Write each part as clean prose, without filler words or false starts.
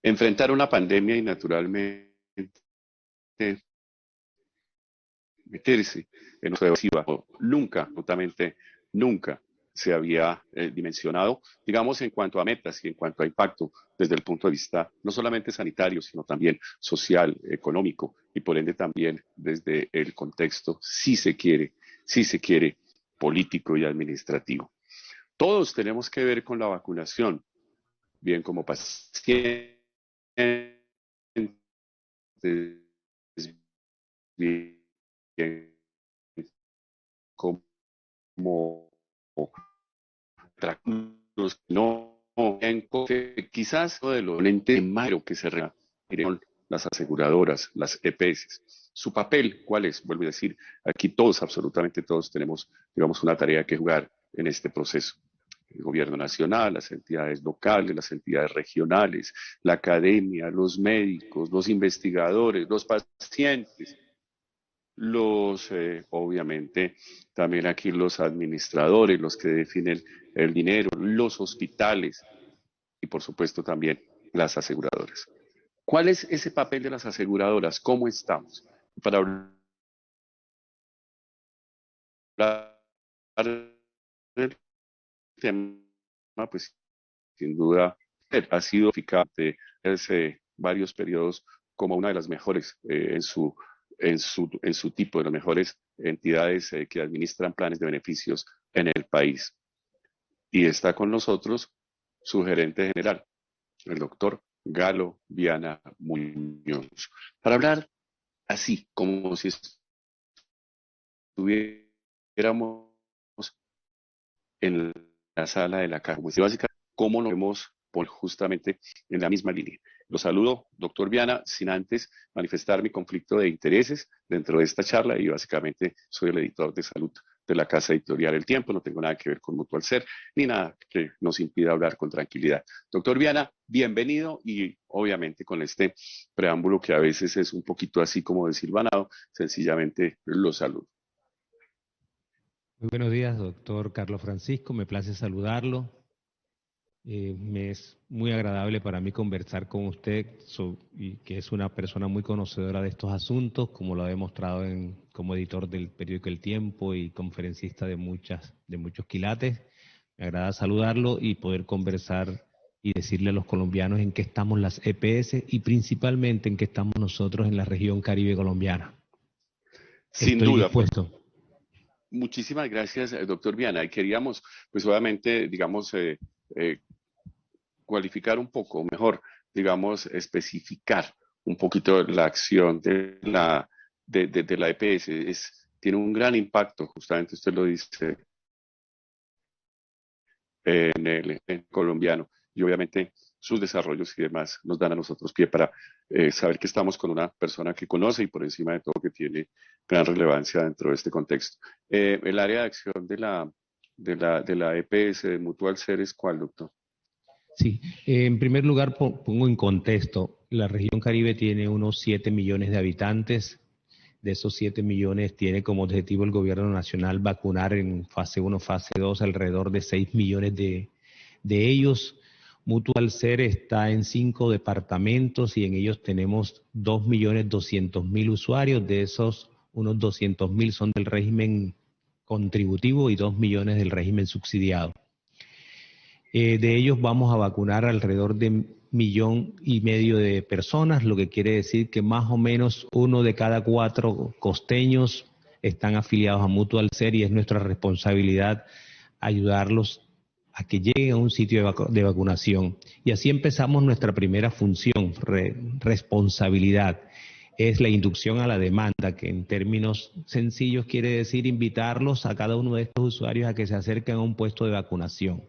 Enfrentar una pandemia y naturalmente meterse en una evasiva, nunca, totalmente, nunca se había dimensionado, digamos, en cuanto a metas y en cuanto a impacto desde el punto de vista no solamente sanitario, sino también social, económico y por ende también desde el contexto, si se quiere, político y administrativo. Todos tenemos que ver con la vacunación, bien como pacientes, bien como los no quizás de lo lente malo que se refieren las aseguradoras, las EPS. Su papel, ¿cuál es? Vuelvo a decir, aquí todos, absolutamente todos tenemos, digamos, una tarea que jugar en este proceso. El gobierno nacional, las entidades locales, las entidades regionales, la academia, los médicos, los investigadores, los pacientes, obviamente, también aquí los administradores, los que definen el dinero, los hospitales y por supuesto también las aseguradoras. ¿Cuál es ese papel de las aseguradoras? ¿Cómo estamos? Para hablar del tema, pues sin duda ha sido eficaz desde varios periodos como una de las mejores en su tipo, de las mejores entidades que administran planes de beneficios en el país. Y está con nosotros su gerente general, el doctor Galo Viana Muñoz, para hablar así, como si estuviéramos en la sala de la caja, como si básicamente cómo nos vemos justamente en la misma línea. Lo saludo, doctor Viana, sin antes manifestar mi conflicto de intereses dentro de esta charla y básicamente soy el editor de salud de la casa editorial El Tiempo, no tengo nada que ver con Mutual Ser, ni nada que nos impida hablar con tranquilidad. Doctor Viana, bienvenido y obviamente con este preámbulo que a veces es un poquito así como desilvanado, sencillamente lo saludo. Muy buenos días, doctor Carlos Francisco, me place saludarlo. Me es muy agradable para mí conversar con usted, y que es una persona muy conocedora de estos asuntos, como lo ha demostrado como editor del periódico El Tiempo y conferencista de muchos quilates. Me agrada saludarlo y poder conversar y decirle a los colombianos en qué estamos las EPS y principalmente en qué estamos nosotros en la región Caribe colombiana. Sin Estoy duda. dispuesto. Muchísimas gracias, doctor Viana. Y queríamos, pues obviamente, digamos, cualificar un poco, mejor, digamos, especificar un poquito la acción de la EPS. Tiene un gran impacto, justamente usted lo dice, en colombiano. Y obviamente sus desarrollos y demás nos dan a nosotros pie para saber que estamos con una persona que conoce y por encima de todo que tiene gran relevancia dentro de este contexto. El área de acción de la EPS de Mutual Ser es ¿cuál, doctor? Sí, en primer lugar pongo en contexto, la región Caribe tiene unos 7 millones de habitantes. De esos 7 millones tiene como objetivo el gobierno nacional vacunar en fase 1, fase 2 alrededor de 6 millones de ellos. Mutual Ser está en 5 departamentos y en ellos tenemos 2.200.000 usuarios. De esos, unos 200.000 son del régimen contributivo y 2 millones del régimen subsidiado. De ellos vamos a vacunar alrededor de 1,5 millones de personas, lo que quiere decir que más o menos 1 de cada 4 costeños están afiliados a Mutual Ser y es nuestra responsabilidad ayudarlos a que lleguen a un sitio de vacunación. Y así empezamos nuestra primera función, responsabilidad. Es la inducción a la demanda, que en términos sencillos quiere decir invitarlos a cada uno de estos usuarios a que se acerquen a un puesto de vacunación.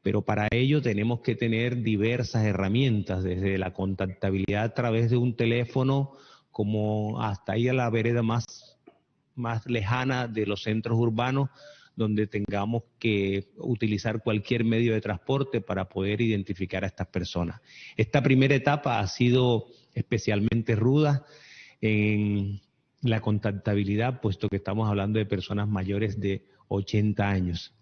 Pero para ello tenemos que tener diversas herramientas, desde la contactabilidad a través de un teléfono, como hasta ir a la vereda más lejana de los centros urbanos, donde tengamos que utilizar cualquier medio de transporte para poder identificar a estas personas. Esta primera etapa ha sido especialmente ruda en la contactabilidad, puesto que estamos hablando de personas mayores de 80 años.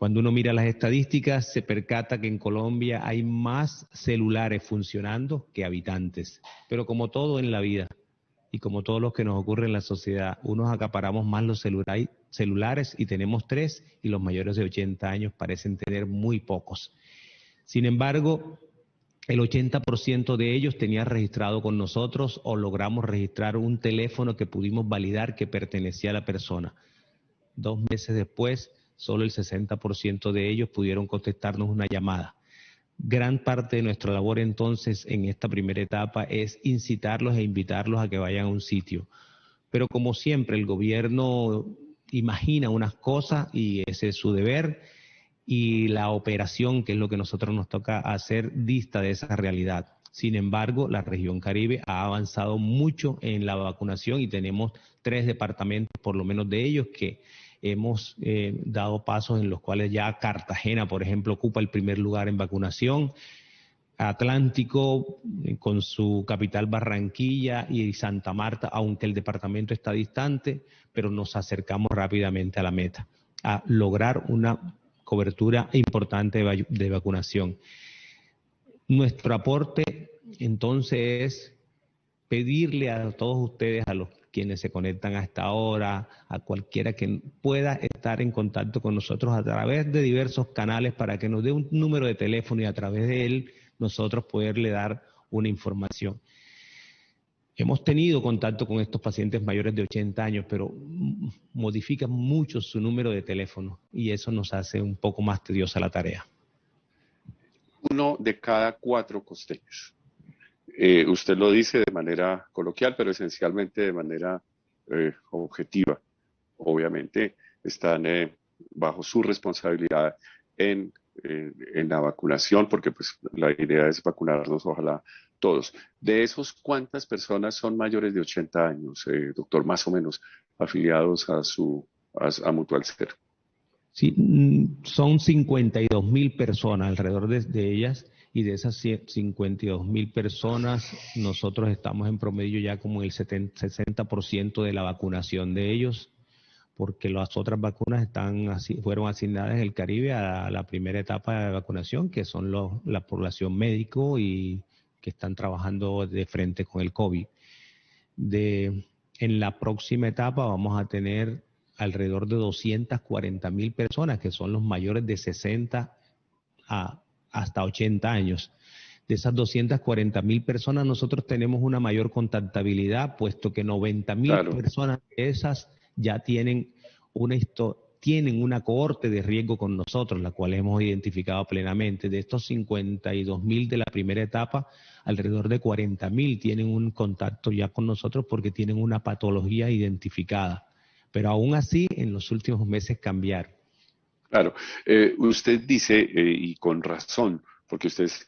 Cuando uno mira las estadísticas, se percata que en Colombia hay más celulares funcionando que habitantes. Pero como todo en la vida y como todo lo que nos ocurre en la sociedad, unos acaparamos más los celulares y tenemos 3, y los mayores de 80 años parecen tener muy pocos. Sin embargo, el 80% de ellos tenía registrado con nosotros o logramos registrar un teléfono que pudimos validar que pertenecía a la persona. 2 meses después, solo el 60% de ellos pudieron contestarnos una llamada. Gran parte de nuestra labor entonces en esta primera etapa es incitarlos e invitarlos a que vayan a un sitio. Pero como siempre, el gobierno imagina unas cosas y ese es su deber, y la operación, que es lo que nosotros nos toca hacer, dista de esa realidad. Sin embargo, la región Caribe ha avanzado mucho en la vacunación y tenemos 3 departamentos, por lo menos de ellos, que hemos dado pasos en los cuales ya Cartagena, por ejemplo, ocupa el primer lugar en vacunación. Atlántico, con su capital Barranquilla, y Santa Marta, aunque el departamento está distante, pero nos acercamos rápidamente a la meta, a lograr una cobertura importante de vacunación. Nuestro aporte entonces es pedirle a todos ustedes, a los quienes se conectan a esta hora, a cualquiera que pueda estar en contacto con nosotros a través de diversos canales, para que nos dé un número de teléfono y a través de él nosotros poderle dar una información. Hemos tenido contacto con estos pacientes mayores de 80 años, pero modifican mucho su número de teléfono y eso nos hace un poco más tediosa la tarea. 1 de cada 4 costeños. Usted lo dice de manera coloquial, pero esencialmente de manera objetiva. Obviamente están bajo su responsabilidad en la vacunación, porque pues la idea es vacunarnos, ojalá todos. De esos, ¿cuántas personas son mayores de 80 años, doctor, más o menos, afiliados a Mutual Ser? Sí, son 52.000 personas, alrededor de ellas, y de esas 52.000 personas, nosotros estamos en promedio ya como el 60% de la vacunación de ellos, porque las otras vacunas fueron asignadas en el Caribe a la primera etapa de vacunación, que son la población médico y que están trabajando de frente con el COVID. En la próxima etapa vamos a tener alrededor de 240.000 personas, que son los mayores de 60 hasta 80 años. De esas 240.000 personas, nosotros tenemos una mayor contactabilidad, puesto que 90.000 personas de esas ya tienen una cohorte de riesgo con nosotros, la cual hemos identificado plenamente. De estos 52.000 de la primera etapa, alrededor de 40.000 tienen un contacto ya con nosotros porque tienen una patología identificada. Pero aún así, en los últimos meses cambiaron. Claro, usted dice, y con razón, porque ustedes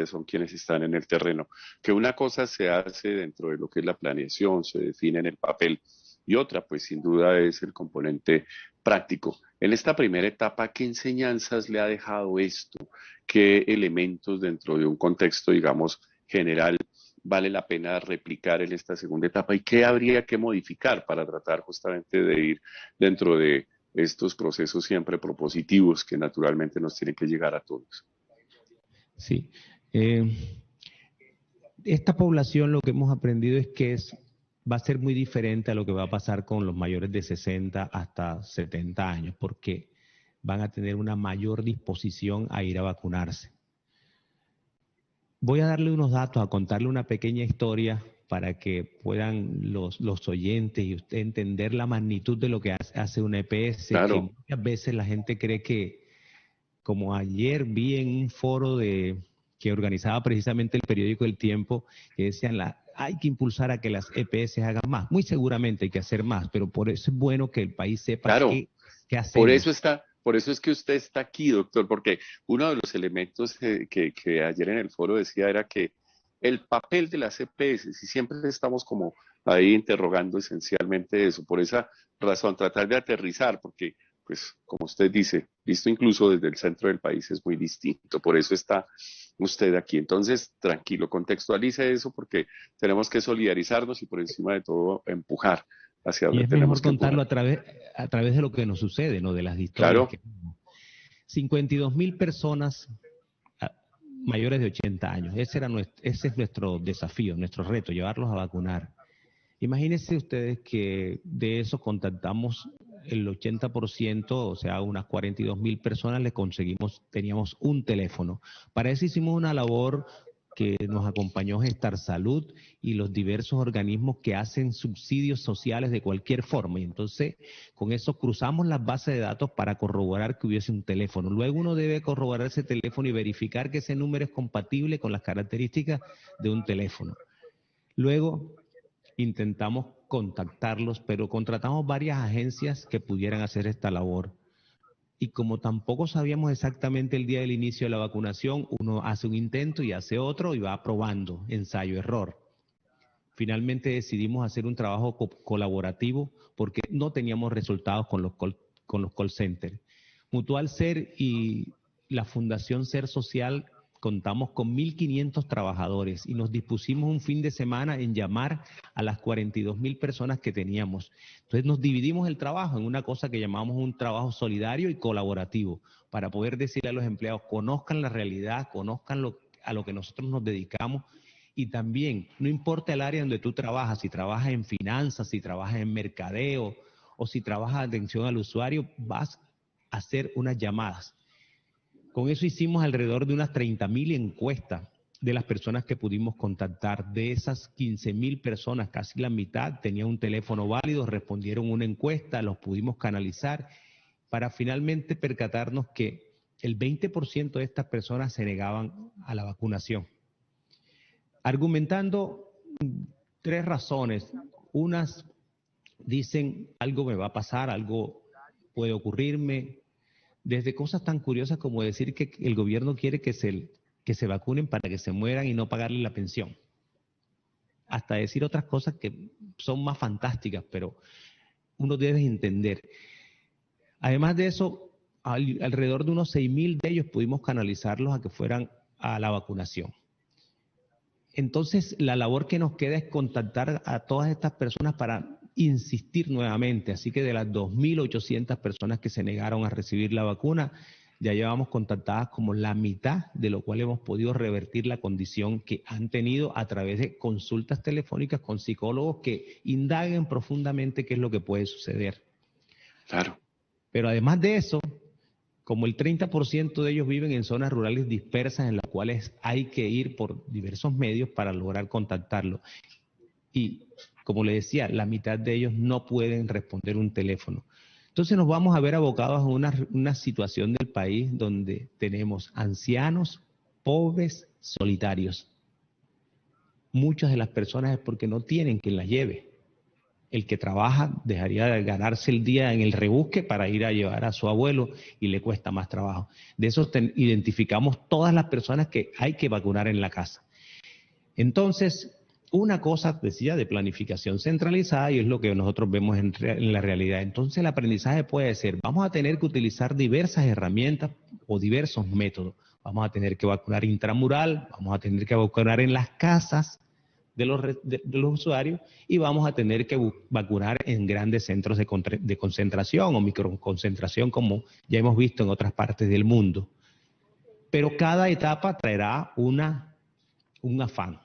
son quienes están en el terreno, que una cosa se hace dentro de lo que es la planeación, se define en el papel, y otra, pues sin duda, es el componente práctico. En esta primera etapa, ¿qué enseñanzas le ha dejado esto? ¿Qué elementos dentro de un contexto, digamos, general vale la pena replicar en esta segunda etapa? ¿Y qué habría que modificar para tratar justamente de ir dentro de estos procesos siempre propositivos que naturalmente nos tienen que llegar a todos? Sí. Esta población, lo que hemos aprendido es que va a ser muy diferente a lo que va a pasar con los mayores de 60 hasta 70 años, porque van a tener una mayor disposición a ir a vacunarse. Voy a darle unos datos, a contarle una pequeña historia para que puedan los oyentes y usted entender la magnitud de lo que hace una EPS, claro, que muchas veces la gente cree que, como ayer vi en un foro que organizaba precisamente el periódico El Tiempo, que decían, hay que impulsar a que las EPS hagan más. Muy seguramente hay que hacer más, pero por eso es bueno que el país sepa claro, qué hacemos. Por eso es que usted está aquí, doctor, porque uno de los elementos que ayer en el foro decía era que el papel de las EPS, y siempre estamos como ahí interrogando esencialmente eso, por esa razón, tratar de aterrizar, porque pues como usted dice, visto incluso desde el centro del país es muy distinto, por eso está usted aquí. Entonces, tranquilo, contextualice eso porque tenemos que solidarizarnos y por encima de todo empujar hacia donde y es tenemos mejor que contarlo empujar. a través de lo que nos sucede, no de las historias. Claro. 52.000 personas mayores de 80 años. Ese es nuestro desafío, nuestro reto, llevarlos a vacunar. Imagínense ustedes que de eso contactamos el 80%, o sea, unas 42.000 personas teníamos un teléfono. Para eso hicimos una labor que nos acompañó Gestar Salud y los diversos organismos que hacen subsidios sociales de cualquier forma. Y entonces, con eso cruzamos las bases de datos para corroborar que hubiese un teléfono. Luego uno debe corroborar ese teléfono y verificar que ese número es compatible con las características de un teléfono. Luego intentamos contactarlos, pero contratamos varias agencias que pudieran hacer esta labor. Y como tampoco sabíamos exactamente el día del inicio de la vacunación, uno hace un intento y hace otro y va probando, ensayo-error. Finalmente decidimos hacer un trabajo colaborativo porque no teníamos resultados con los call centers. Mutual Ser y la Fundación Ser Social contamos con 1.500 trabajadores y nos dispusimos un fin de semana en llamar a las 42.000 personas que teníamos. Entonces nos dividimos el trabajo en una cosa que llamamos un trabajo solidario y colaborativo para poder decirle a los empleados, conozcan la realidad, conozcan a lo que nosotros nos dedicamos y también, no importa el área donde tú trabajas, si trabajas en finanzas, si trabajas en mercadeo o si trabajas en atención al usuario, vas a hacer unas llamadas. Con eso hicimos alrededor de unas 30.000 encuestas de las personas que pudimos contactar. De esas 15.000 personas, casi la mitad tenían un teléfono válido, respondieron una encuesta, los pudimos canalizar para finalmente percatarnos que el 20% de estas personas se negaban a la vacunación. Argumentando 3 razones. Unas dicen algo me va a pasar, algo puede ocurrirme, desde cosas tan curiosas como decir que el gobierno quiere que se vacunen para que se mueran y no pagarle la pensión. Hasta decir otras cosas que son más fantásticas, pero uno debe entender. Además de eso, alrededor de unos 6.000 de ellos pudimos canalizarlos a que fueran a la vacunación. Entonces, la labor que nos queda es contactar a todas estas personas para insistir nuevamente. Así que de las 2.800 personas que se negaron a recibir la vacuna, ya llevamos contactadas como la mitad, de lo cual hemos podido revertir la condición que han tenido a través de consultas telefónicas con psicólogos que indaguen profundamente qué es lo que puede suceder. Claro. Pero además de eso, como el 30% de ellos viven en zonas rurales dispersas en las cuales hay que ir por diversos medios para lograr contactarlo. Y como le decía, la mitad de ellos no pueden responder un teléfono. Entonces nos vamos a ver abocados a una situación del país donde tenemos ancianos, pobres, solitarios. Muchas de las personas es porque no tienen quien las lleve. El que trabaja dejaría de ganarse el día en el rebusque para ir a llevar a su abuelo y le cuesta más trabajo. De eso identificamos todas las personas que hay que vacunar en la casa. Entonces, una cosa, decía, de planificación centralizada y es lo que nosotros vemos en la realidad. Entonces, el aprendizaje puede ser, vamos a tener que utilizar diversas herramientas o diversos métodos. Vamos a tener que vacunar intramural, vamos a tener que vacunar en las casas de los usuarios y vamos a tener que vacunar en grandes centros de concentración o microconcentración como ya hemos visto en otras partes del mundo. Pero cada etapa traerá un afán.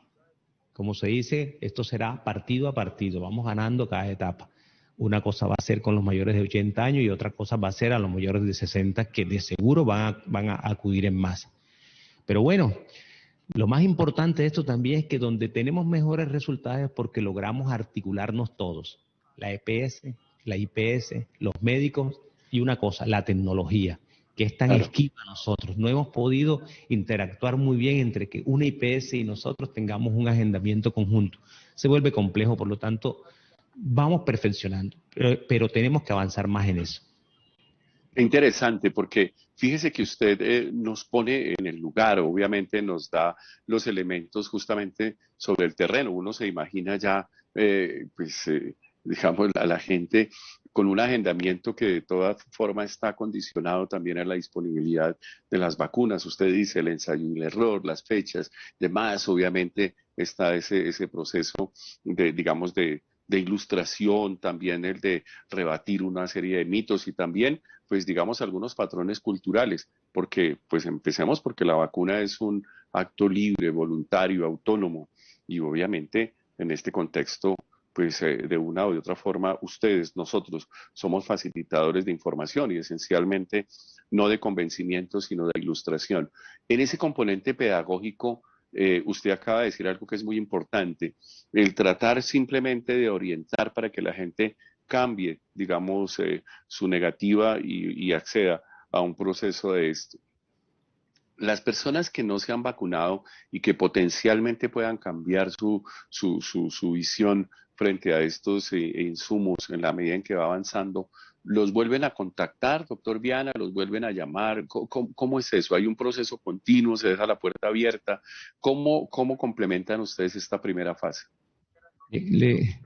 Como se dice, esto será partido a partido, vamos ganando cada etapa. Una cosa va a ser con los mayores de 80 años y otra cosa va a ser a los mayores de 60 que de seguro van a acudir en masa. Pero bueno, lo más importante de esto también es que donde tenemos mejores resultados es porque logramos articularnos todos. La EPS, la IPS, los médicos y una cosa, la tecnología, que es tan esquiva a nosotros. No hemos podido interactuar muy bien entre que una IPS y nosotros tengamos un agendamiento conjunto. Se vuelve complejo, por lo tanto, vamos perfeccionando, pero tenemos que avanzar más en eso. Interesante, porque fíjese que usted nos pone en el lugar, obviamente nos da los elementos justamente sobre el terreno. Uno se imagina ya, digamos, a la gente con un agendamiento que de toda forma está condicionado también a la disponibilidad de las vacunas. Usted dice el ensayo y el error, las fechas, demás, obviamente está ese proceso de, digamos, de de ilustración, también el de rebatir una serie de mitos y también, pues digamos, algunos patrones culturales, porque pues empecemos porque la vacuna es un acto libre, voluntario, autónomo y obviamente en este contexto, pues de una o de otra forma, ustedes, nosotros, somos facilitadores de información y esencialmente no de convencimiento, sino de ilustración. En ese componente pedagógico, usted acaba de decir algo que es muy importante, el tratar simplemente de orientar para que la gente cambie, digamos, su negativa y acceda a un proceso de esto. Las personas que no se han vacunado y que potencialmente puedan cambiar su visión frente a estos insumos en la medida en que va avanzando, ¿los vuelven a contactar, doctor Viana? ¿Los vuelven a llamar? ¿Cómo es eso? ¿Hay un proceso continuo? ¿Se deja la puerta abierta? ¿Cómo complementan ustedes esta primera fase? Le,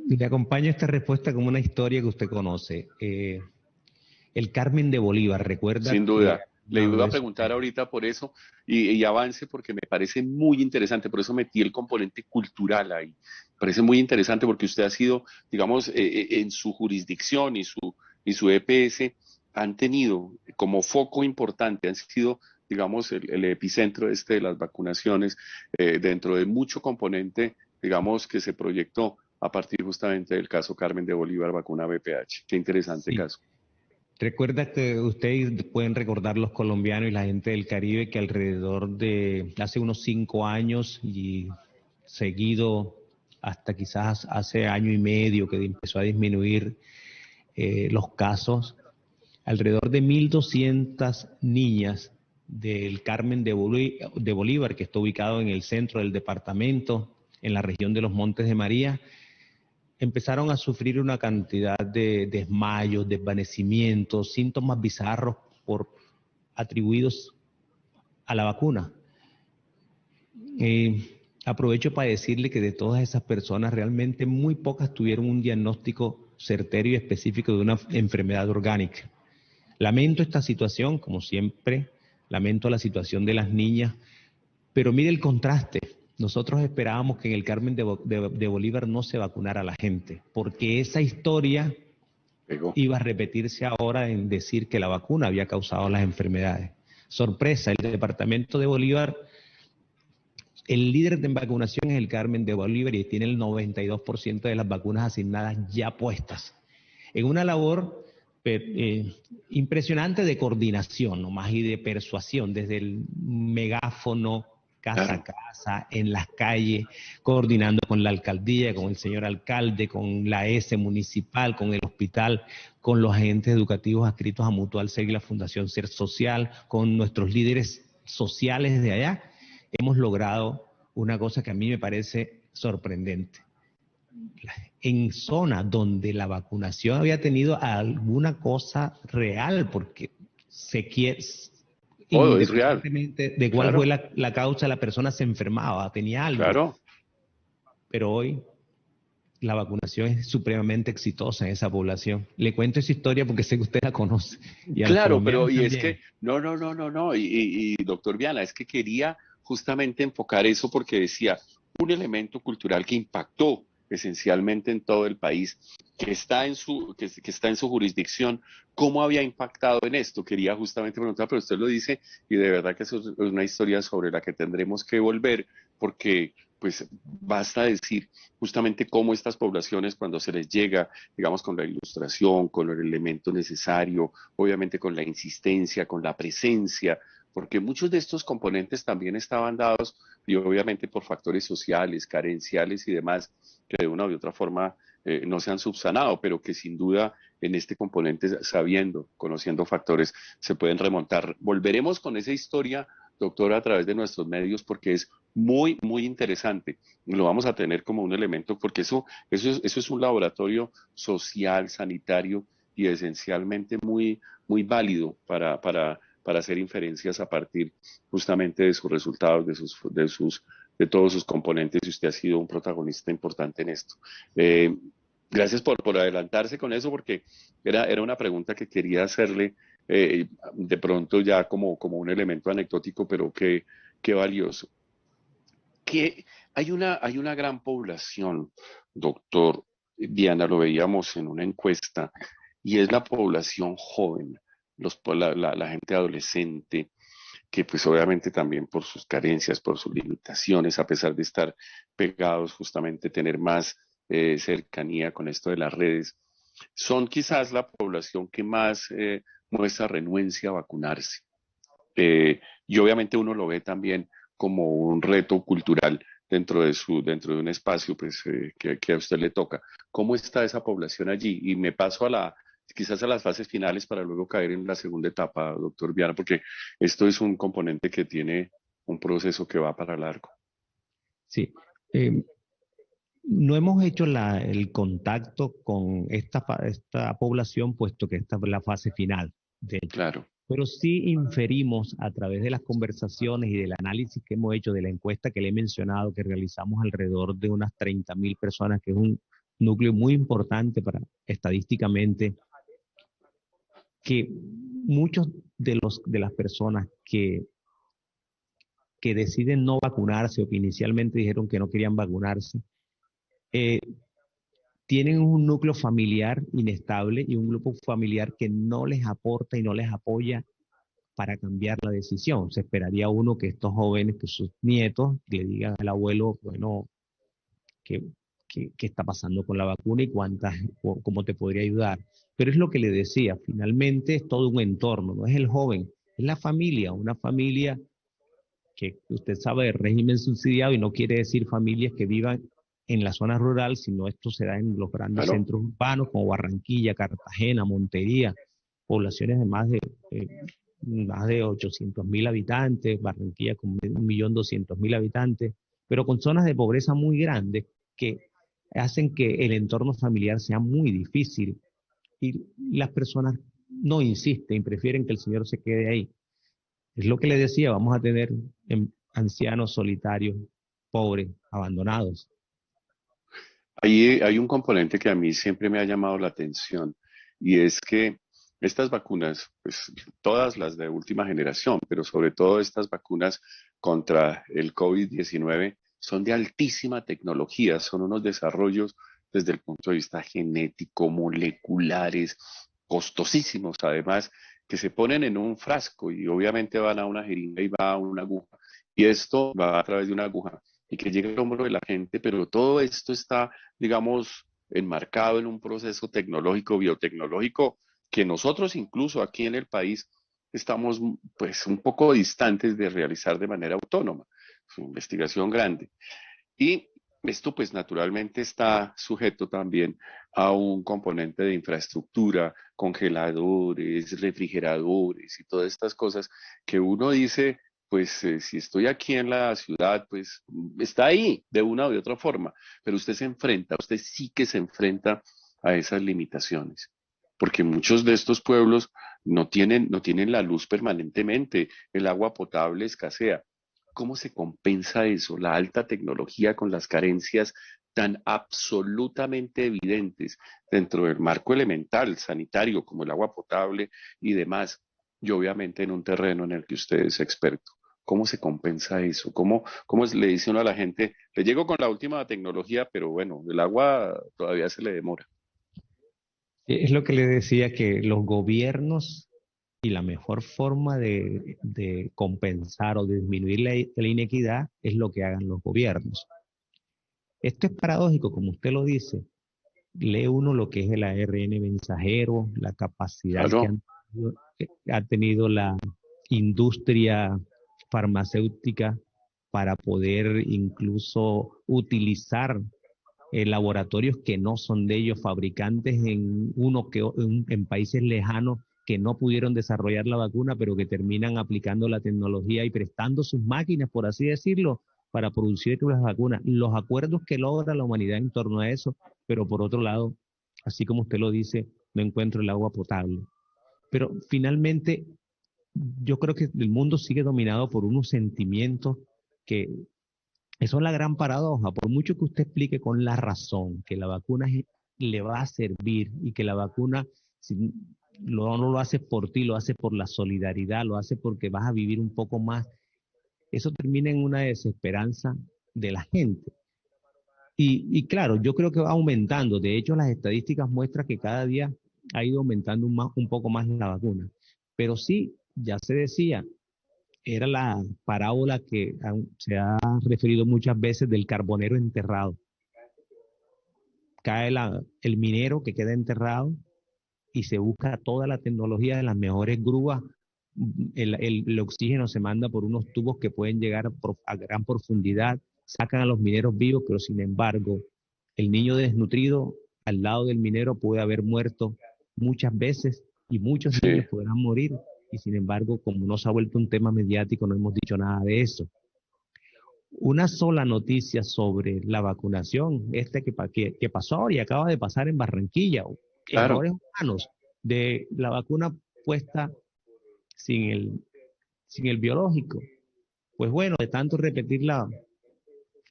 le acompaño esta respuesta como una historia que usted conoce. El Carmen de Bolívar, ¿recuerda Sin que duda. Le una iba a vez preguntar ahorita por eso y avance porque me parece muy interesante, por eso metí el componente cultural ahí. Me parece muy interesante porque usted ha sido, digamos, en su jurisdicción y su EPS han tenido como foco importante, han sido, digamos, el epicentro de las vacunaciones dentro de mucho componente, digamos, que se proyectó a partir justamente del caso Carmen de Bolívar, vacuna BPH. Qué interesante sí. caso. Recuerda que ustedes pueden recordar los colombianos y la gente del Caribe que alrededor de hace unos 5 años y seguido hasta quizás hace año y medio que empezó a disminuir los casos, alrededor de 1.200 niñas del Carmen de Bolívar, que está ubicado en el centro del departamento, en la región de los Montes de María, empezaron a sufrir una cantidad de desmayos, desvanecimientos, síntomas bizarros atribuidos a la vacuna. Aprovecho para decirle que de todas esas personas, realmente muy pocas tuvieron un diagnóstico certero y específico de una enfermedad orgánica. Lamento esta situación, como siempre, lamento la situación de las niñas, pero mire el contraste. Nosotros esperábamos que en el Carmen de Bolívar no se vacunara a la gente, porque esa historia Pegó. iba a repetirse ahora en decir que la vacuna había causado las enfermedades. Sorpresa, el departamento de Bolívar, el líder de vacunación es el Carmen de Bolívar y tiene el 92% de las vacunas asignadas ya puestas. En una labor impresionante de coordinación nomás y de persuasión, desde el megáfono, casa a Claro. casa, en las calles, coordinando con la alcaldía, con el señor alcalde, con la S municipal, con el hospital, con los agentes educativos adscritos a Mutual Ser y la Fundación Ser Social, con nuestros líderes sociales de allá, hemos logrado una cosa que a mí me parece sorprendente. En zonas donde la vacunación había tenido alguna cosa real, porque se quiere, Todo es real. independientemente de cuál fue Claro, la causa, la persona se enfermaba, tenía algo, claro. pero hoy la vacunación es supremamente exitosa en esa población. Le cuento esa historia porque sé que usted la conoce y a los Claro, pero colombianos y es también. que, no, y doctor Viana, es que quería justamente enfocar eso porque decía, un elemento cultural que impactó esencialmente en todo el país, que está en su jurisdicción, ¿cómo había impactado en esto? Quería justamente preguntar, pero usted lo dice, y de verdad que eso es una historia sobre la que tendremos que volver, porque pues basta decir justamente cómo estas poblaciones, cuando se les llega, digamos, con la ilustración, con el elemento necesario, obviamente con la insistencia, con la presencia, porque muchos de estos componentes también estaban dados y obviamente por factores sociales, carenciales y demás, que de una u otra forma no se han subsanado, pero que sin duda en este componente, sabiendo, conociendo factores, se pueden remontar. Volveremos con esa historia, doctora, a través de nuestros medios, porque es muy, muy interesante. Lo vamos a tener como un elemento, porque eso es un laboratorio social, sanitario y esencialmente muy, muy válido para hacer inferencias a partir justamente de sus resultados, de todos sus componentes, y usted ha sido un protagonista importante en esto. Eh, Gracias por adelantarse con eso, porque era una pregunta que quería hacerle de pronto ya como un elemento anecdótico, pero qué valioso. Que hay una gran población, doctor Diana, lo veíamos en una encuesta, y es la población joven, la gente adolescente, que pues obviamente también por sus carencias, por sus limitaciones, a pesar de estar pegados, justamente tener más cercanía con esto de las redes, son quizás la población que más muestra renuencia a vacunarse. Y obviamente uno lo ve también como un reto cultural dentro de un espacio pues, que a usted le toca. ¿Cómo está esa población allí? Y me paso quizás a las fases finales para luego caer en la segunda etapa, doctor Viana, porque esto es un componente que tiene un proceso que va para largo. Sí. Eh, no hemos hecho el contacto con esta población, puesto que esta es la fase final, de hecho. Claro, Pero sí inferimos a través de las conversaciones y del análisis que hemos hecho de la encuesta que le he mencionado, que realizamos alrededor de unas 30.000 personas, que es un núcleo muy importante para estadísticamente, que muchos de las personas que deciden no vacunarse o que inicialmente dijeron que no querían vacunarse, eh, tienen un núcleo familiar inestable y un grupo familiar que no les aporta y no les apoya para cambiar la decisión. Se esperaría uno que estos jóvenes, que sus nietos, le digan al abuelo, bueno, ¿qué, qué está pasando con la vacuna y cómo te podría ayudar? Pero es lo que le decía, finalmente es todo un entorno, no es el joven, es la familia, una familia que usted sabe, el régimen subsidiado, y no quiere decir familias que vivan en la zona rural, sino esto se da en los grandes claro. centros urbanos como Barranquilla, Cartagena, Montería, poblaciones de más de 800.000 habitantes, Barranquilla con 1.200.000 habitantes, pero con zonas de pobreza muy grandes que hacen que el entorno familiar sea muy difícil y las personas no insisten, prefieren que el señor se quede ahí. Es lo que le decía, vamos a tener ancianos solitarios, pobres, abandonados. Ahí hay un componente que a mí siempre me ha llamado la atención y es que estas vacunas, pues todas las de última generación, pero sobre todo estas vacunas contra el COVID-19 son de altísima tecnología, son unos desarrollos desde el punto de vista genético, moleculares, costosísimos además, que se ponen en un frasco y obviamente van a una jeringa y va a una aguja. Y esto va a través de una aguja y que llegue al hombro de la gente, pero todo esto está, digamos, enmarcado en un proceso tecnológico, biotecnológico, que nosotros incluso aquí en el país estamos pues un poco distantes de realizar de manera autónoma. Es una investigación grande. Y esto pues naturalmente está sujeto también a un componente de infraestructura, congeladores, refrigeradores y todas estas cosas que uno dice, pues si estoy aquí en la ciudad, pues está ahí de una u de otra forma, pero usted sí que se enfrenta a esas limitaciones, porque muchos de estos pueblos no tienen la luz permanentemente, el agua potable escasea. ¿Cómo se compensa eso, la alta tecnología con las carencias tan absolutamente evidentes dentro del marco elemental, sanitario, como el agua potable y demás? Y obviamente en un terreno en el que usted es experto. ¿Cómo se compensa eso? Le dice uno a la gente, le llego con la última tecnología, pero bueno, el agua todavía se le demora? Es lo que le decía, que los gobiernos y la mejor forma de compensar o de disminuir la inequidad es lo que hagan los gobiernos. Esto es paradójico, como usted lo dice. Lee uno lo que es el ARN mensajero, la capacidad Claro, que ha tenido la industria farmacéutica para poder incluso utilizar laboratorios que no son de ellos, fabricantes en países lejanos que no pudieron desarrollar la vacuna, pero que terminan aplicando la tecnología y prestando sus máquinas, por así decirlo, para producir las vacunas. Los acuerdos que logra la humanidad en torno a eso, pero por otro lado, así como usted lo dice, no encuentro el agua potable. Pero finalmente, yo creo que el mundo sigue dominado por unos sentimientos que eso es la gran paradoja. Por mucho que usted explique con la razón que la vacuna le va a servir y que la vacuna si, no lo hace por ti, lo hace por la solidaridad, lo hace porque vas a vivir un poco más, eso termina en una desesperanza de la gente. Y claro, yo creo que va aumentando. De hecho, las estadísticas muestran que cada día ha ido aumentando un poco más la vacuna. Pero sí, ya se decía, era la parábola que se ha referido muchas veces del carbonero enterrado. Cae el minero que queda enterrado y se busca toda la tecnología de las mejores grúas. El oxígeno se manda por unos tubos que pueden llegar a gran profundidad, sacan a los mineros vivos, pero sin embargo, el niño desnutrido al lado del minero puede haber muerto muchas veces y muchos Sí, niños podrán morir. Y sin embargo, como no se ha vuelto un tema mediático, no hemos dicho nada de eso. Una sola noticia sobre la vacunación, que pasó ahora y acaba de pasar en Barranquilla, claro. errores humanos de la vacuna puesta sin sin el biológico. Pues bueno, de tanto repetir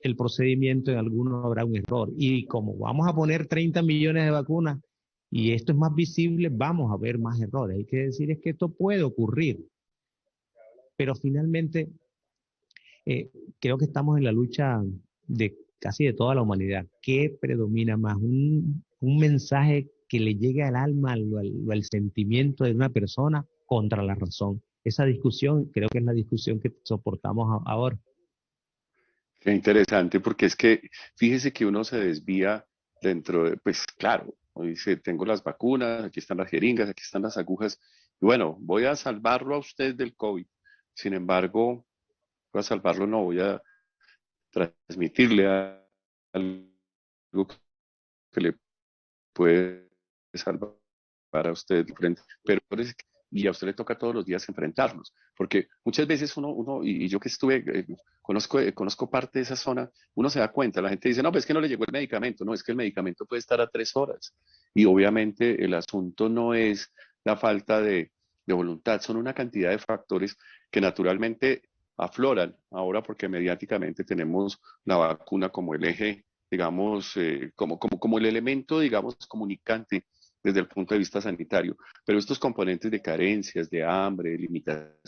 el procedimiento, en alguno habrá un error. Y como vamos a poner 30 millones de vacunas y esto es más visible, vamos a ver más errores. Hay que decir es que esto puede ocurrir, pero finalmente eh, creo que estamos en la lucha de casi de toda la humanidad. ¿Qué predomina más? Un mensaje que le llegue al alma, al sentimiento de una persona contra la razón. Esa discusión creo que es la discusión que soportamos ahora. Qué interesante, porque es que fíjese que uno se desvía dentro de, pues claro, uno dice, tengo las vacunas, aquí están las jeringas, aquí están las agujas, y bueno, voy a salvarlo a usted del COVID. Sin embargo, voy a salvarlo, no, voy a transmitirle algo que le puede salvar a usted diferente, pero y a usted le toca todos los días enfrentarlos, porque muchas veces y yo que estuve, conozco parte de esa zona, uno se da cuenta, la gente dice, no, pues es que no le llegó el medicamento, no, es que el medicamento puede estar a 3 horas, y obviamente el asunto no es la falta de voluntad, son una cantidad de factores que naturalmente afloran ahora porque mediáticamente tenemos la vacuna como el eje, digamos, como el elemento, digamos, comunicante desde el punto de vista sanitario. Pero estos componentes de carencias, de hambre, de limitaciones,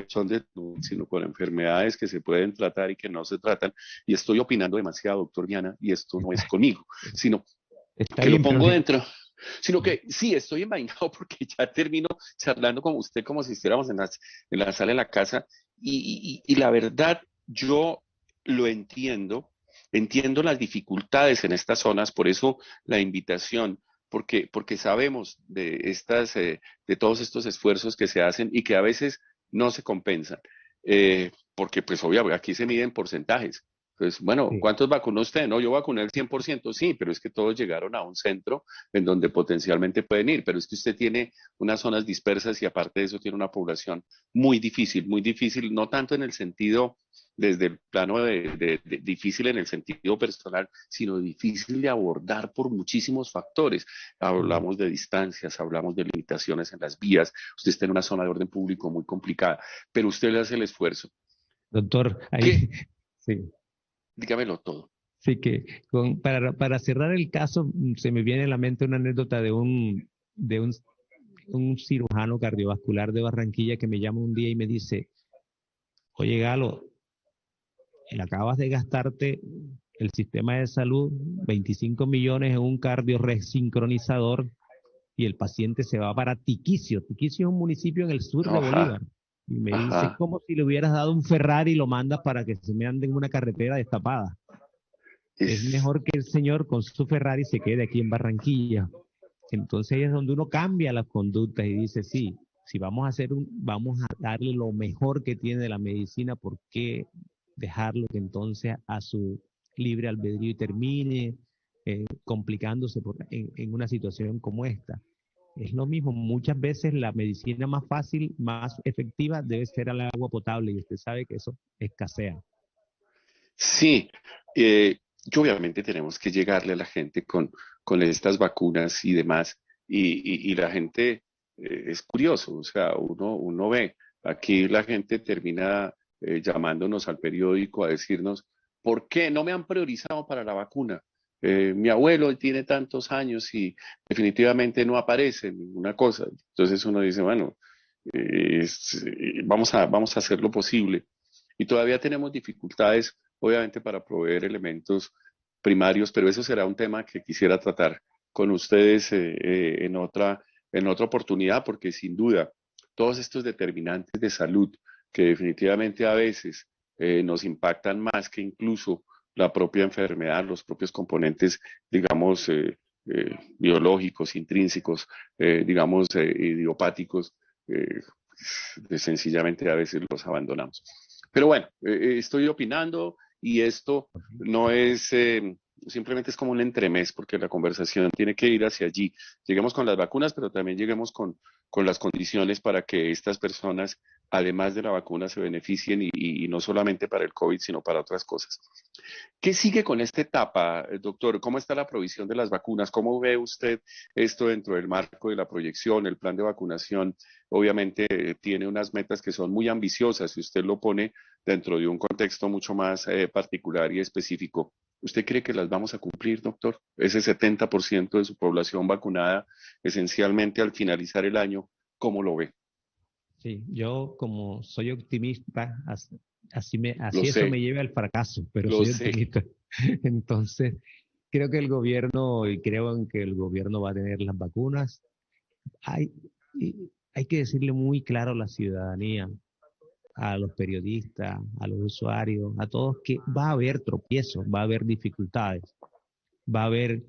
son de, sino con enfermedades que se pueden tratar y que no se tratan. Y estoy opinando demasiado, doctor Diana, y esto no es Está, conmigo, sino está que lo bien, pero pongo dentro, sino que sí, estoy envainado porque ya termino charlando con usted como si estuviéramos en la sala de la casa y la verdad yo lo entiendo las dificultades en estas zonas, por eso la invitación, porque sabemos de todos estos esfuerzos que se hacen y que a veces no se compensan, porque pues obviamente aquí se miden porcentajes. Pues bueno, sí. ¿cuántos vacunó usted? No, yo vacuné el 100%, sí, pero es que todos llegaron a un centro en donde potencialmente pueden ir, pero es que usted tiene unas zonas dispersas y aparte de eso tiene una población muy difícil, no tanto en el sentido, desde el plano de difícil en el sentido personal, sino difícil de abordar por muchísimos factores. Sí. Hablamos de distancias, hablamos de limitaciones en las vías, usted está en una zona de orden público muy complicada, pero usted le hace el esfuerzo. Doctor, ahí ¿Qué? sí. Dígamelo todo. Sí que para cerrar el caso, se me viene a la mente una anécdota de un cirujano cardiovascular de Barranquilla que me llama un día y me dice, oye Galo, acabas de gastarte el sistema de salud 25 millones en un cardioresincronizador y el paciente se va para Tiquicio. Tiquicio es un municipio en el sur de Ajá, Bolívar. Y me dice, ajá. como si le hubieras dado un Ferrari y lo mandas para que se me ande en una carretera destapada. Es Es, mejor que el señor con su Ferrari se quede aquí en Barranquilla. Entonces ahí es donde uno cambia las conductas y dice, sí, si vamos a darle lo mejor que tiene la medicina, ¿por qué dejarlo que entonces a su libre albedrío y termine complicándose en una situación como esta? Es lo mismo, muchas veces la medicina más fácil, más efectiva debe ser el agua potable y usted sabe que eso escasea. sí, y obviamente tenemos que llegarle a la gente con estas vacunas y demás, y la gente es curioso, o sea, uno ve, aquí la gente termina llamándonos al periódico a decirnos, ¿por qué no me han priorizado para la vacuna? Mi abuelo tiene tantos años y definitivamente no aparece ninguna cosa. Entonces uno dice, bueno, vamos a hacer lo posible. Y todavía tenemos dificultades, obviamente, para proveer elementos primarios, pero eso será un tema que quisiera tratar con ustedes en otra oportunidad, porque sin duda todos estos determinantes de salud que definitivamente a veces nos impactan más que incluso la propia enfermedad, los propios componentes, digamos, biológicos, intrínsecos, digamos, idiopáticos, eh, sencillamente a veces los abandonamos. Pero bueno, estoy opinando y esto no es, simplemente es como un entremés, porque la conversación tiene que ir hacia allí. Lleguemos con las vacunas, pero también lleguemos con las condiciones para que estas personas, además de la vacuna, se beneficien y no solamente para el COVID, sino para otras cosas. ¿Qué sigue con esta etapa, doctor? ¿Cómo está la provisión de las vacunas? ¿Cómo ve usted esto dentro del marco de la proyección? El plan de vacunación obviamente tiene unas metas que son muy ambiciosas y usted lo pone dentro de un contexto mucho más particular y específico. ¿Usted cree que las vamos a cumplir, doctor? Ese 70% de su población vacunada esencialmente al finalizar el año, ¿cómo lo ve? Sí, yo como soy optimista, Lo así eso sé, me lleva al fracaso, pero lo soy sé. optimista. Entonces, creo que el gobierno, y creo en que el gobierno va a tener las vacunas. Hay, hay que decirle muy claro a la ciudadanía, a los periodistas, a los usuarios, a todos, que va a haber tropiezos, va a haber dificultades, va a haber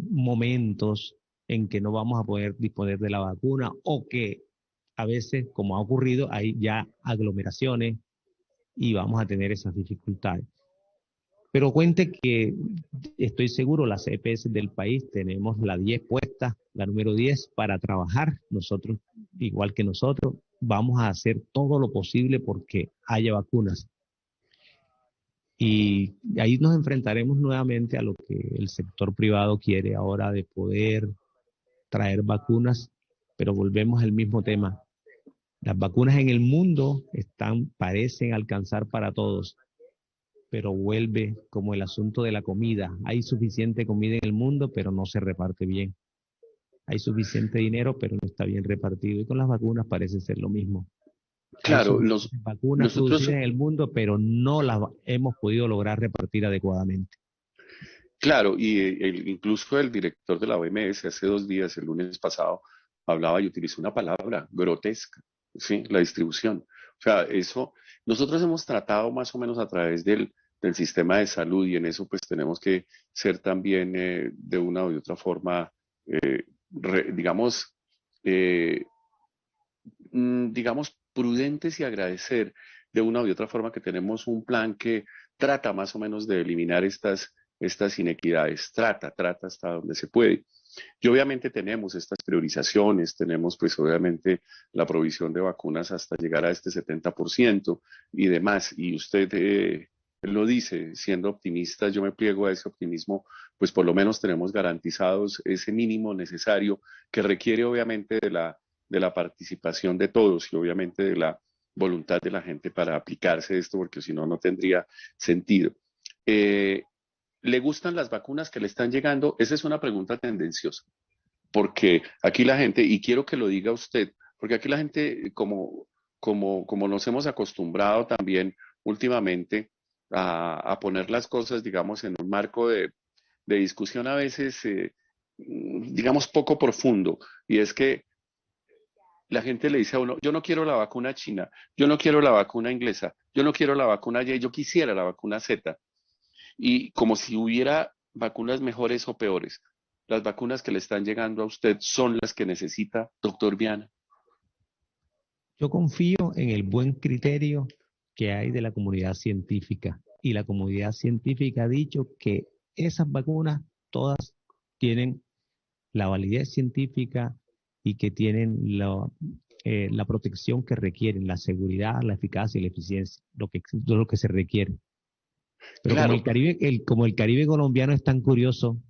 momentos en que no vamos a poder disponer de la vacuna o que a veces, como ha ocurrido, hay ya aglomeraciones y vamos a tener esas dificultades. Pero cuente que estoy seguro, las EPS del país tenemos la 10 puesta, la número 10 para trabajar. Nosotros, igual que nosotros, vamos a hacer todo lo posible porque haya vacunas. Y ahí nos enfrentaremos nuevamente a lo que el sector privado quiere ahora de poder traer vacunas, pero volvemos al mismo tema. Las vacunas en el mundo parecen alcanzar para todos, pero vuelve como el asunto de la comida. Hay suficiente comida en el mundo, pero no se reparte bien. Hay suficiente dinero, pero no está bien repartido. Y con las vacunas parece ser lo mismo. Hay Claro, suficientes vacunas nosotros. producidas en el mundo, pero no las hemos podido lograr repartir adecuadamente. Claro, y incluso el director de la OMS hace 2 días, el lunes pasado, hablaba y utilizó una palabra grotesca, ¿sí? La distribución. O sea, eso, nosotros hemos tratado más o menos a través del sistema de salud y en eso pues tenemos que ser también de una u otra forma, digamos, eh, digamos, prudentes y agradecer de una u otra forma que tenemos un plan que trata más o menos de eliminar estas inequidades, trata hasta donde se puede. Y obviamente tenemos estas priorizaciones, tenemos pues obviamente la provisión de vacunas hasta llegar a este 70% y demás. Y usted lo dice, siendo optimista, yo me pliego a ese optimismo, pues por lo menos tenemos garantizados ese mínimo necesario que requiere obviamente de la participación de todos y obviamente de la voluntad de la gente para aplicarse esto, porque si no, no tendría sentido. Eh, ¿Le gustan las vacunas que le están llegando? Esa es una pregunta tendenciosa, porque aquí la gente, y quiero que lo diga usted, porque aquí la gente, como nos hemos acostumbrado también últimamente a poner las cosas, digamos, en un marco de discusión a veces, digamos, poco profundo, y es que la gente le dice a uno, yo no quiero la vacuna china, yo no quiero la vacuna inglesa, yo no quiero la vacuna Y, yo quisiera la vacuna Z. Y como si hubiera vacunas mejores o peores. Las vacunas que le están llegando a usted son las que necesita, doctor Viana. Yo confío en el buen criterio que hay de la comunidad científica. Y la comunidad científica ha dicho que esas vacunas todas tienen la validez científica y que tienen la protección que requieren, la seguridad, la eficacia y la eficiencia, lo que se requiere. Pero como Claro, como el Caribe colombiano es tan curioso,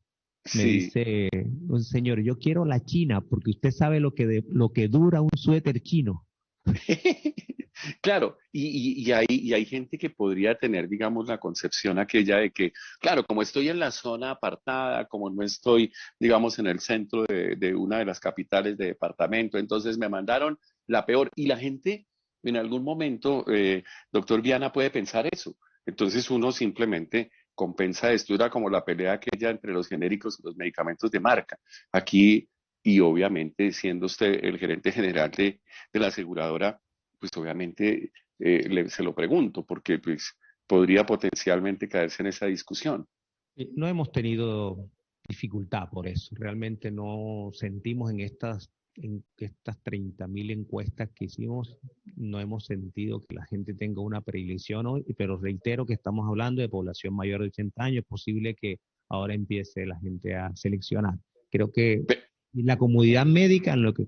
me sí. dice un señor, yo quiero la china porque usted sabe lo que dura un suéter chino. Claro, y hay gente que podría tener, digamos, la concepción aquella de que, claro, como estoy en la zona apartada, como no estoy, digamos, en el centro de una de las capitales de departamento, entonces me mandaron la peor. Y la gente en algún momento, doctor Viana, puede pensar eso. Entonces uno simplemente compensa esto. Era como la pelea aquella entre los genéricos y los medicamentos de marca. Aquí, y obviamente siendo usted el gerente general de la aseguradora, pues obviamente se lo pregunto, porque pues podría potencialmente caerse en esa discusión. No hemos tenido dificultad por eso. Realmente no sentimos en estas 30.000 encuestas que hicimos, no hemos sentido que la gente tenga una predilección hoy, pero reitero que estamos hablando de población mayor de 80 años. Es posible que ahora empiece la gente a seleccionar. Creo que Pe- la comodidad médica, en lo que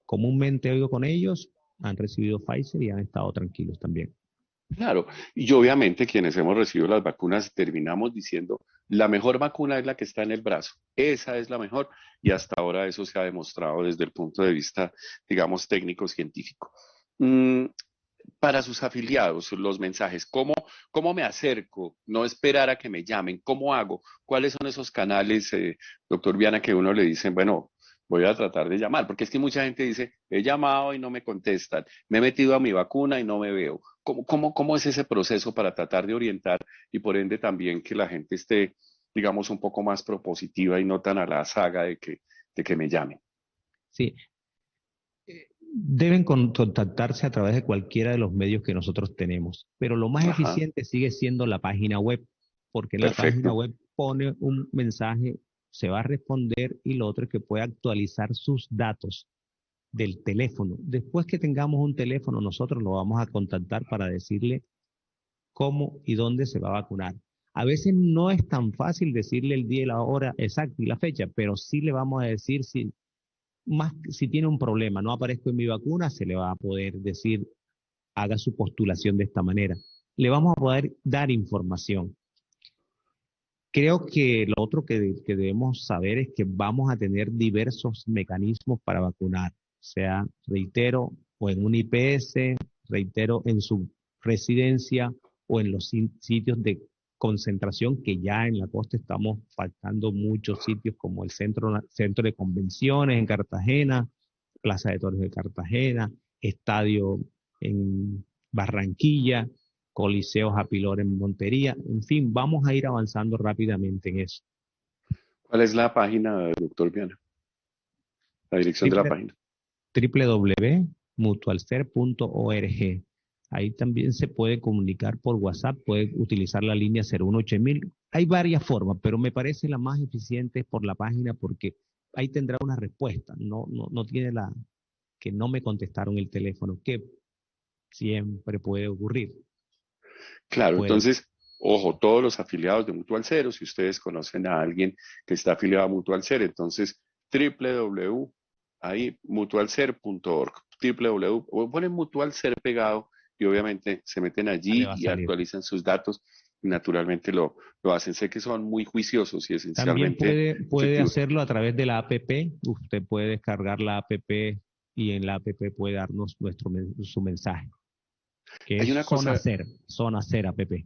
comúnmente oigo con ellos, han recibido Pfizer y han estado tranquilos también. Claro, y obviamente quienes hemos recibido las vacunas terminamos diciendo, la mejor vacuna es la que está en el brazo, esa es la mejor, y hasta ahora eso se ha demostrado desde el punto de vista, digamos, técnico-científico. Mm, para sus afiliados, los mensajes, ¿cómo me acerco? No esperar a que me llamen, ¿cómo hago? ¿Cuáles son esos canales, doctor Viana, que uno le dicen, bueno, voy a tratar de llamar? Porque es que mucha gente dice, he llamado y no me contestan, me he metido a mi vacuna y no me veo. ¿Cómo es ese proceso para tratar de orientar y por ende también que la gente esté, digamos, un poco más propositiva y no tan a la saga de que me llamen? Sí, deben contactarse a través de cualquiera de los medios que nosotros tenemos, pero lo más Ajá, eficiente sigue siendo la página web, porque en la página perfecto. web pone un mensaje, se va a responder y lo otro es que puede actualizar sus datos del teléfono. Después que tengamos un teléfono, nosotros lo vamos a contactar para decirle cómo y dónde se va a vacunar. A veces no es tan fácil decirle el día y la hora exacta y la fecha, pero sí le vamos a decir si tiene un problema, no aparezco en mi vacuna, se le va a poder decir, haga su postulación de esta manera. Le vamos a poder dar información. Creo que lo otro que debemos saber es que vamos a tener diversos mecanismos para vacunar, sea, reitero, o en un IPS, reitero, en su residencia o en los sitios de concentración que ya en la costa estamos faltando muchos sitios como el centro de convenciones en Cartagena, Plaza de Toros de Cartagena, estadio en Barranquilla, Coliseo Japilor en Montería. En fin, vamos a ir avanzando rápidamente en eso. ¿Cuál es la página, doctor Viana? La dirección de la página. www.mutualcer.org. Ahí también se puede comunicar por WhatsApp, puede utilizar la línea 018.000. Hay varias formas, pero me parece la más eficiente es por la página porque ahí tendrá una respuesta. No tiene que no me contestaron el teléfono, que siempre puede ocurrir. Claro, Puede. entonces, ojo, todos los afiliados de Mutual Cero, si ustedes conocen a alguien que está afiliado a Mutual Cero, entonces www, ahí mutualcer.org, www, o ponen Mutual Ser pegado y obviamente se meten Le allí va a y salir. actualizan sus datos y naturalmente lo hacen. Sé que son muy juiciosos y También esencialmente puede efectivos. hacerlo a través de la APP. Usted puede descargar la APP y en la APP puede darnos su mensaje, que Hay es una cosa, Zona Cero APP.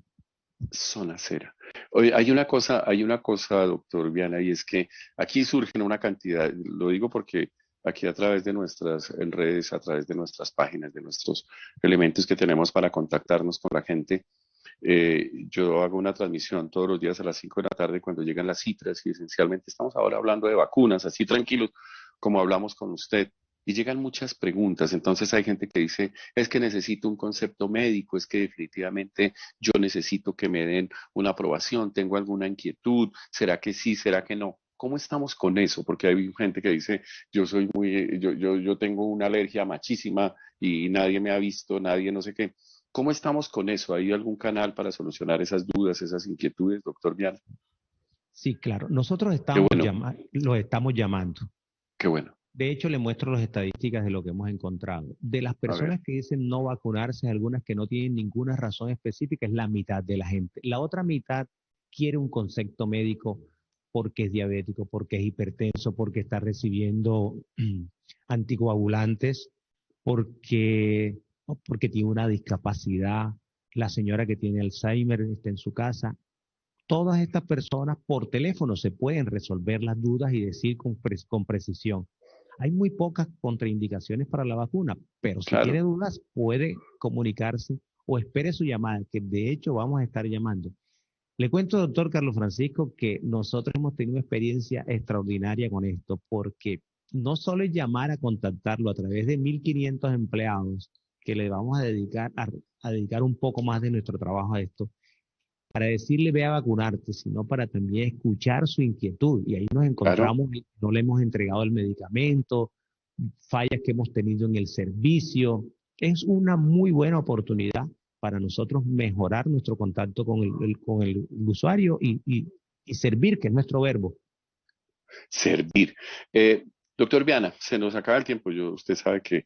zona cera. Oye, hay una cosa, doctor Viana, y es que aquí surgen una cantidad, lo digo porque aquí a través de nuestras en redes, a través de nuestras páginas, de nuestros elementos que tenemos para contactarnos con la gente, yo hago una transmisión todos los días a las 5 de la tarde cuando llegan las cifras y esencialmente estamos ahora hablando de vacunas, así tranquilos como hablamos con usted. Y llegan muchas preguntas, entonces hay gente que dice, es que necesito un concepto médico, es que definitivamente yo necesito que me den una aprobación, tengo alguna inquietud, ¿será que sí, será que no? ¿Cómo estamos con eso? Porque hay gente que dice, yo tengo una alergia machísima y nadie me ha visto, nadie no sé qué. ¿Cómo estamos con eso? ¿Hay algún canal para solucionar esas dudas, esas inquietudes, doctor Vial? Sí, claro. Nosotros Qué bueno, los estamos llamando. qué bueno. De hecho, le muestro las estadísticas de lo que hemos encontrado. De las A ver, personas que dicen no vacunarse, algunas que no tienen ninguna razón específica, es la mitad de la gente. La otra mitad quiere un concepto médico porque es diabético, porque es hipertenso, porque está recibiendo anticoagulantes, porque tiene una discapacidad, la señora que tiene Alzheimer está en su casa. Todas estas personas por teléfono se pueden resolver las dudas y decir con precisión. Hay muy pocas contraindicaciones para la vacuna, pero si tiene Claro, dudas puede comunicarse o espere su llamada, que de hecho vamos a estar llamando. Le cuento, doctor Carlos Francisco, que nosotros hemos tenido una experiencia extraordinaria con esto, porque no solo es llamar a contactarlo a través de 1.500 empleados, que le vamos a dedicar un poco más de nuestro trabajo a esto, para decirle ve a vacunarte, sino para también escuchar su inquietud. Y ahí nos claro. encontramos, no le hemos entregado el medicamento, fallas que hemos tenido en el servicio. Es una muy buena oportunidad para nosotros mejorar nuestro contacto con el usuario y servir, que es nuestro verbo. Servir. Doctor Viana, se nos acaba el tiempo. Usted sabe que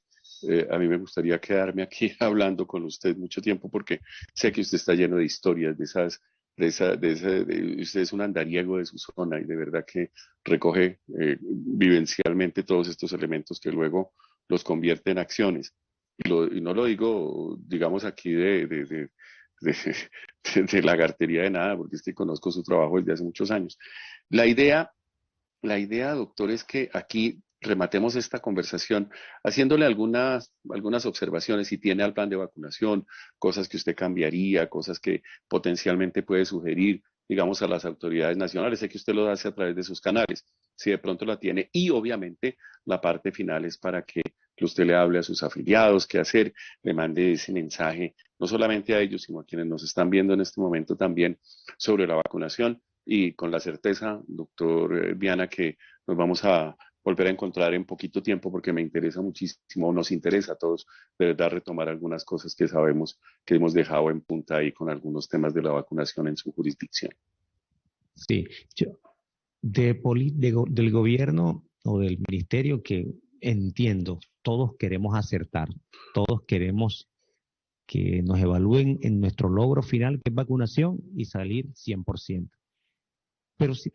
a mí me gustaría quedarme aquí hablando con usted mucho tiempo porque sé que usted está lleno de historias, usted es un andariego de su zona y de verdad que recoge vivencialmente todos estos elementos que luego los convierte en acciones. Y no lo digo, digamos, aquí de lagartería de nada, porque es que conozco su trabajo desde hace muchos años. La idea la idea, doctor, es que aquí rematemos esta conversación haciéndole algunas observaciones si tiene al plan de vacunación, cosas que usted cambiaría, cosas que potencialmente puede sugerir, digamos, a las autoridades nacionales. Sé que usted lo hace a través de sus canales, si de pronto la tiene. Y obviamente la parte final es para que usted le hable a sus afiliados, qué hacer, le mande ese mensaje, no solamente a ellos, sino a quienes nos están viendo en este momento también sobre la vacunación y con la certeza, doctor Viana, que nos vamos a volver a encontrar en poquito tiempo porque me interesa muchísimo, nos interesa a todos de verdad retomar algunas cosas que sabemos que hemos dejado en punta ahí con algunos temas de la vacunación en su jurisdicción. Sí, yo, del gobierno o del ministerio que entiendo, todos queremos acertar, todos queremos que nos evalúen en nuestro logro final, que es vacunación, y salir 100%. Pero sí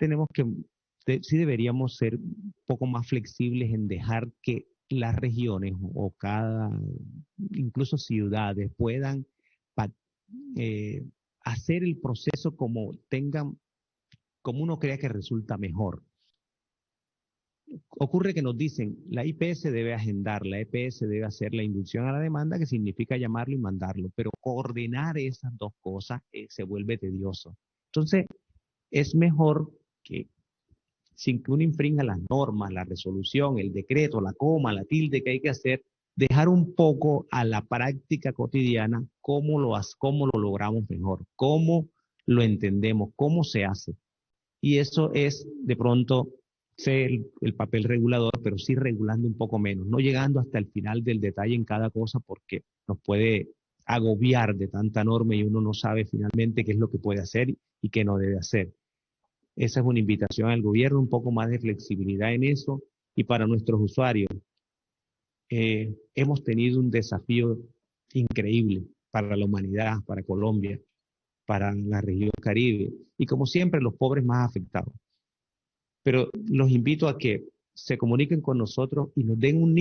sí deberíamos ser un poco más flexibles en dejar que las regiones o incluso ciudades puedan pa- eh, hacer el proceso como uno crea que resulta mejor. Ocurre que nos dicen, la IPS debe agendar, la EPS debe hacer la inducción a la demanda, que significa llamarlo y mandarlo, pero coordinar esas dos cosas se vuelve tedioso. Entonces, es mejor que sin que uno infrinja las normas, la resolución, el decreto, la coma, la tilde que hay que hacer, dejar un poco a la práctica cotidiana cómo lo logramos mejor, cómo lo entendemos, cómo se hace. Y eso es de pronto ser el papel regulador, pero sí regulando un poco menos, no llegando hasta el final del detalle en cada cosa porque nos puede agobiar de tanta norma y uno no sabe finalmente qué es lo que puede hacer y qué no debe hacer. Esa es una invitación al gobierno, un poco más de flexibilidad en eso. Y para nuestros usuarios, hemos tenido un desafío increíble para la humanidad, para Colombia, para la región Caribe y como siempre los pobres más afectados. Pero los invito a que se comuniquen con nosotros y nos den un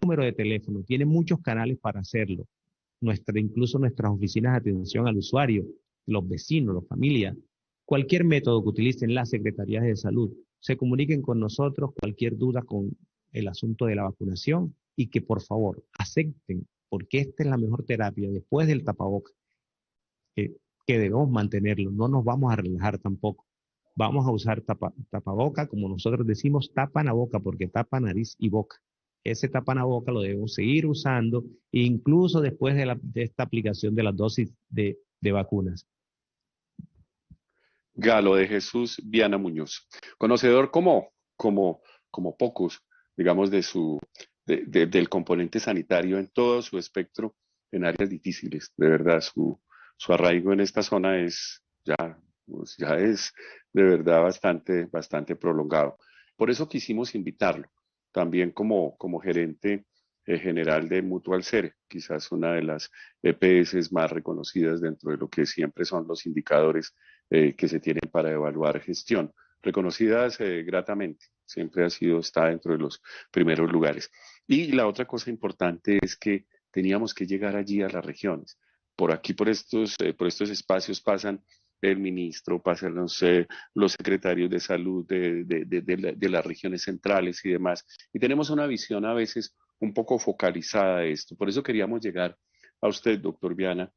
número de teléfono. Tiene muchos canales para hacerlo. Incluso nuestras oficinas de atención al usuario, los vecinos, las familias, cualquier método que utilicen las secretarías de salud, se comuniquen con nosotros, cualquier duda con el asunto de la vacunación y que por favor acepten, porque esta es la mejor terapia después del tapaboca, que, que debemos mantenerlo, no nos vamos a relajar tampoco. Vamos a usar tapaboca, como nosotros decimos, tapan la boca, porque tapa nariz y boca. Ese tapan la boca lo debemos seguir usando, incluso después de esta aplicación de las dosis de vacunas. Galo de Jesús Viana Muñoz, conocedor como pocos, digamos, del componente sanitario en todo su espectro en áreas difíciles. De verdad, su arraigo en esta zona ya es de verdad bastante prolongado. Por eso quisimos invitarlo, también como gerente general de Mutual Ser, quizás una de las EPS más reconocidas dentro de lo que siempre son los indicadores que se tienen para evaluar gestión, reconocidas gratamente, siempre está dentro de los primeros lugares. Y la otra cosa importante es que teníamos que llegar allí a las regiones. Por aquí, por estos espacios pasan el ministro, pasan los secretarios de salud de las regiones centrales y demás. Y tenemos una visión a veces un poco focalizada de esto. Por eso queríamos llegar a usted, doctor Viana,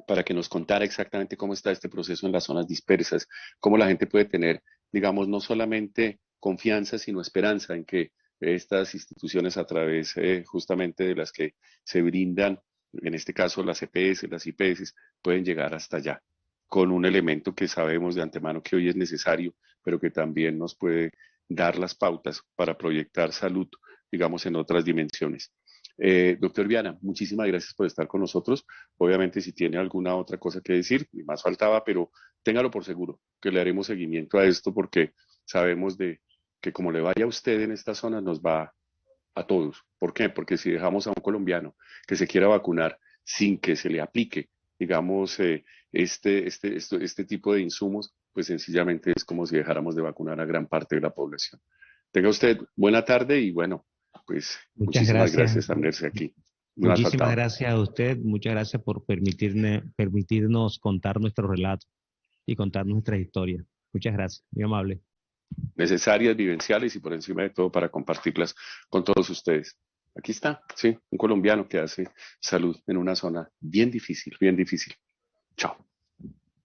para que nos contara exactamente cómo está este proceso en las zonas dispersas, cómo la gente puede tener, digamos, no solamente confianza, sino esperanza en que estas instituciones a través justamente de las que se brindan, en este caso las EPS, las IPS, pueden llegar hasta allá, con un elemento que sabemos de antemano que hoy es necesario, pero que también nos puede dar las pautas para proyectar salud, digamos, en otras dimensiones. Doctor Viana, muchísimas gracias por estar con nosotros. Obviamente, si tiene alguna otra cosa que decir, ni más faltaba, pero téngalo por seguro que le haremos seguimiento a esto porque sabemos de que como le vaya a usted en esta zona, nos va a todos. ¿Por qué? Porque si dejamos a un colombiano que se quiera vacunar sin que se le aplique, digamos, este tipo de insumos, pues sencillamente es como si dejáramos de vacunar a gran parte de la población. Tenga usted buena tarde y bueno, pues Muchas muchísimas gracias. gracias, Anderse, aquí. No has Muchísimas faltado. gracias a usted. Muchas gracias por permitirnos contar nuestro relato y contar nuestra historia. Muchas gracias. Muy amable. Necesarias, vivenciales y por encima de todo para compartirlas con todos ustedes. Aquí está, sí, un colombiano que hace salud en una zona bien difícil, bien difícil. Chao.